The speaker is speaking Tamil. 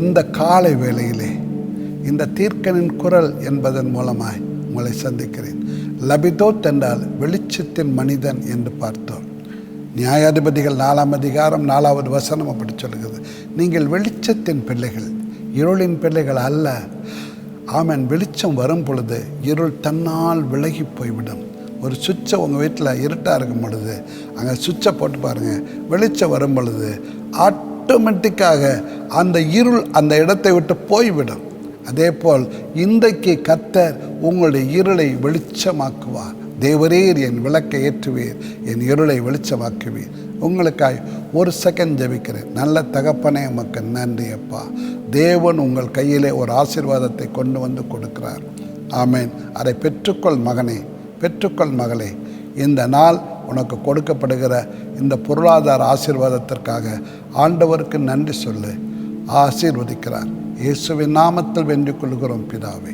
இந்த காலை வேளையிலே இந்த தீர்க்கனின் குரல் என்பதன் மூலமாய் உங்களை சந்திக்கிறேன். லபிதோத் என்றால் வெளிச்சத்தின் மனிதன் என்று பார்த்தோம். நியாயாதிபதிகள் 4ஆம் அதிகாரம் 4வது வசனம் அப்படி சொல்கிறது. நீங்கள் வெளிச்சத்தின் பிள்ளைகள், இருளின் பிள்ளைகள் அல்ல. ஆமென். வெளிச்சம் வரும் பொழுது இருள் தன்னால் விலகி போய்விடும். ஒரு சுவிட்சை உங்கள் வீட்டில் இருட்டாக இருக்கும் பொழுது அங்கே சுவிட்சை போட்டு பாருங்கள், வெளிச்சம் வரும் பொழுது ஆட்டோமேட்டிக்காக அந்த இருள் அந்த இடத்தை விட்டு போய்விடும். அதே போல் இன்றைக்கு கர்த்தர் உங்களுடைய இருளை வெளிச்சமாக்குவார். தேவரீர் என் விளக்கை ஏற்றுவீர், என் இருளை வெளிச்சமாக்குவீர். உங்களுக்காய் ஒரு செகண்ட் ஜெபிக்கிறேன். நல்ல தகப்பனே, உமக்கு நன்றி அப்பா. தேவன் உங்கள் கையிலே ஒரு ஆசீர்வாதத்தை கொண்டு வந்து கொடுக்கிறார். ஆமேன். அதை பெற்றுக்கொள் மகனே, பெற்றுக்கொள் மகளே. இந்த நாள் உனக்கு கொடுக்கப்படுகிற இந்த பொருளாதார ஆசீர்வாதத்திற்காக ஆண்டவருக்கு நன்றி சொல்லு. ஆசீர்வதிக்கிறார். இயேசுவின் நாமத்தில் வென்று கொள்கிறோம் பிதாவே.